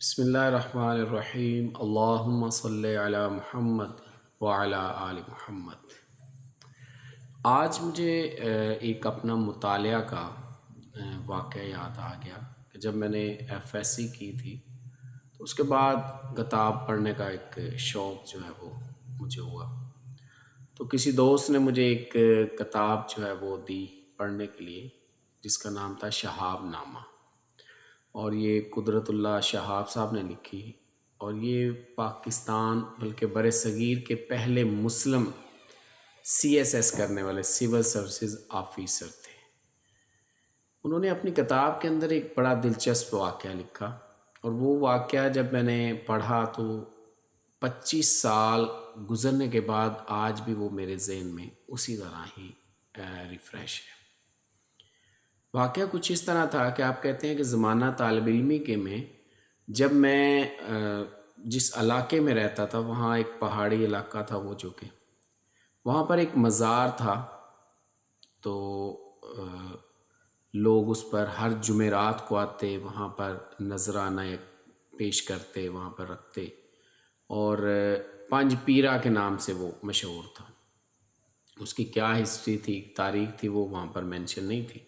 بسم اللہ الرحمن الرحیم، اللہم صلی علی محمد وعلی آل محمد۔ آج مجھے ایک اپنا مطالعہ کا واقعہ یاد آ گیا کہ جب میں نے ایف ایس سی کی تھی تو اس کے بعد کتاب پڑھنے کا ایک شوق جو ہے وہ مجھے ہوا، تو کسی دوست نے مجھے ایک کتاب جو ہے وہ دی پڑھنے کے لیے، جس کا نام تھا شہاب نامہ، اور یہ قدرت اللہ شہاب صاحب نے لکھی، اور یہ پاکستان بلکہ بر صغیر کے پہلے مسلم CSS کرنے والے سول سروسز آفیسر تھے۔ انہوں نے اپنی کتاب کے اندر ایک بڑا دلچسپ واقعہ لکھا، اور وہ واقعہ جب میں نے پڑھا تو 25 سال گزرنے کے بعد آج بھی وہ میرے ذہن میں اسی طرح ہی ریفریش ہے۔ واقعہ کچھ اس طرح تھا کہ آپ کہتے ہیں کہ زمانہ طالب علمی کے میں جب میں جس علاقے میں رہتا تھا وہاں ایک پہاڑی علاقہ تھا، وہ جو کہ وہاں پر ایک مزار تھا، تو لوگ اس پر ہر جمعرات کو آتے، وہاں پر نذرانہ پیش کرتے، وہاں پر رکھتے، اور پنج پیرا کے نام سے وہ مشہور تھا۔ اس کی کیا ہسٹری تھی، تاریخ تھی، وہ وہاں پر مینشن نہیں تھی،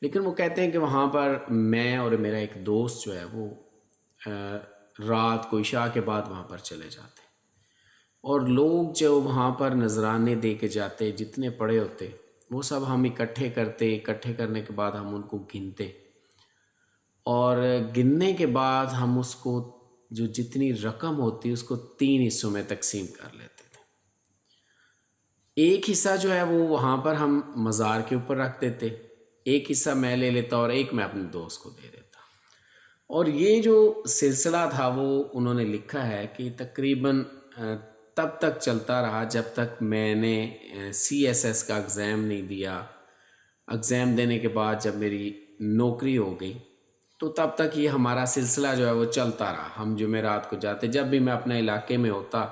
لیکن وہ کہتے ہیں کہ وہاں پر میں اور میرا ایک دوست جو ہے وہ رات کو عشاء کے بعد وہاں پر چلے جاتے، اور لوگ جو وہاں پر نذرانے دے کے جاتے، جتنے پڑے ہوتے وہ سب ہم اکٹھے کرتے، اکٹھے کرنے کے بعد ہم ان کو گنتے، اور گننے کے بعد ہم اس کو جو جتنی رقم ہوتی اس کو 3 حصوں میں تقسیم کر لیتے تھے۔ ایک حصہ جو ہے وہ وہاں پر ہم مزار کے اوپر رکھ دیتے، ایک حصہ میں لے لیتا اور ایک میں اپنے دوست کو دے دیتا۔ اور یہ جو سلسلہ تھا وہ انہوں نے لکھا ہے کہ تقریباً تب تک چلتا رہا جب تک میں نے CSS کا ایگزام نہیں دیا۔ ایگزام دینے کے بعد جب میری نوکری ہو گئی تو تب تک یہ ہمارا سلسلہ جو ہے وہ چلتا رہا۔ ہم جمعرات کو جاتے، جب بھی میں اپنے علاقے میں ہوتا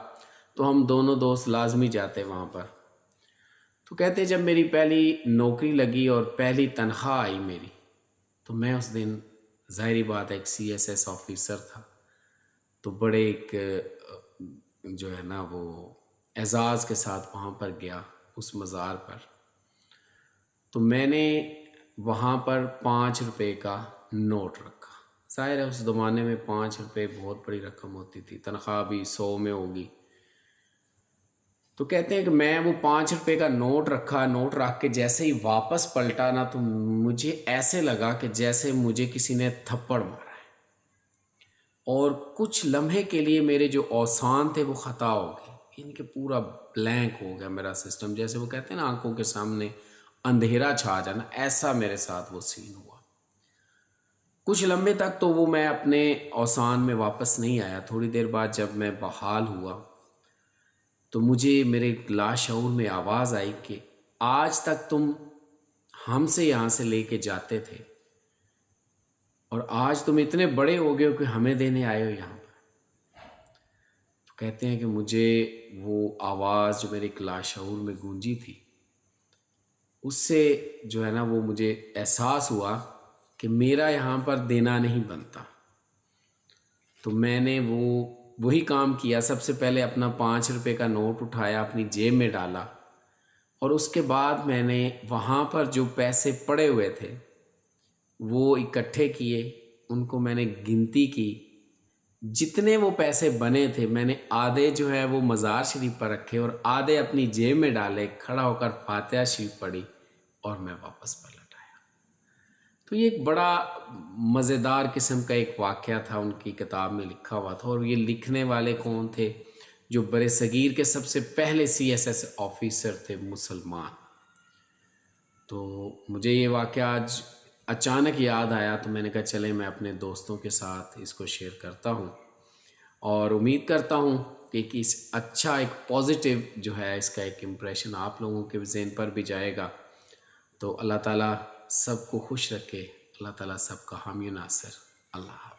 تو ہم دونوں دوست لازمی جاتے وہاں پر۔ تو کہتے جب میری پہلی نوکری لگی اور پہلی تنخواہ آئی میری، تو میں اس دن ظاہری بات ہے ایک CSS آفیسر تھا، تو بڑے ایک جو ہے نا وہ اعزاز کے ساتھ وہاں پر گیا اس مزار پر۔ تو میں نے وہاں پر 5 روپے کا نوٹ رکھا۔ ظاہر ہے اس زمانے میں 5 روپے بہت بڑی رقم ہوتی تھی، تنخواہ بھی 100 میں ہوگی۔ تو کہتے ہیں کہ میں وہ 5 روپے کا نوٹ رکھا، نوٹ رکھ کے جیسے ہی واپس پلٹا نا تو مجھے ایسے لگا کہ جیسے مجھے کسی نے تھپڑ مارا ہے، اور کچھ لمحے کے لیے میرے جو اوسان تھے وہ خطا ہو گئے، ان کے پورا بلینک ہو گیا میرا سسٹم، جیسے وہ کہتے ہیں نا آنکھوں کے سامنے اندھیرا چھا جانا، ایسا میرے ساتھ وہ سین ہوا۔ کچھ لمحے تک تو وہ میں اپنے اوسان میں واپس نہیں آیا۔ تھوڑی دیر بعد جب میں بحال ہوا تو مجھے میرے لاشعور میں آواز آئی کہ آج تک تم ہم سے یہاں سے لے کے جاتے تھے، اور آج تم اتنے بڑے ہو گئے ہو کہ ہمیں دینے آئے ہو یہاں پر۔ تو کہتے ہیں کہ مجھے وہ آواز جو میرے لاشعور میں گونجی تھی، اس سے جو ہے نا وہ مجھے احساس ہوا کہ میرا یہاں پر دینا نہیں بنتا۔ تو میں نے وہی کام کیا، سب سے پہلے اپنا 5 روپے کا نوٹ اٹھایا، اپنی جیب میں ڈالا، اور اس کے بعد میں نے وہاں پر جو پیسے پڑے ہوئے تھے وہ اکٹھے کیے، ان کو میں نے گنتی کی، جتنے وہ پیسے بنے تھے میں نے آدھے جو ہے وہ مزار شریف پر رکھے اور آدھے اپنی جیب میں ڈالے، کھڑا ہو کر فاتحہ شریف پڑھی اور میں واپس پلٹ آیا۔ تو یہ ایک بڑا مزیدار قسم کا ایک واقعہ تھا، ان کی کتاب میں لکھا ہوا تھا، اور یہ لکھنے والے کون تھے؟ جو بر صغیر کے سب سے پہلے CSS آفیسر تھے مسلمان۔ تو مجھے یہ واقعہ آج اچانک یاد آیا، تو میں نے کہا چلیں میں اپنے دوستوں کے ساتھ اس کو شیئر کرتا ہوں، اور امید کرتا ہوں کہ اس اچھا ایک پازیٹیو جو ہے اس کا ایک امپریشن آپ لوگوں کے ذہن پر بھی جائے گا۔ تو اللہ تعالیٰ سب کو خوش رکھے، اللہ تعالیٰ سب کا حامی و ناصر۔ اللہ حافظ۔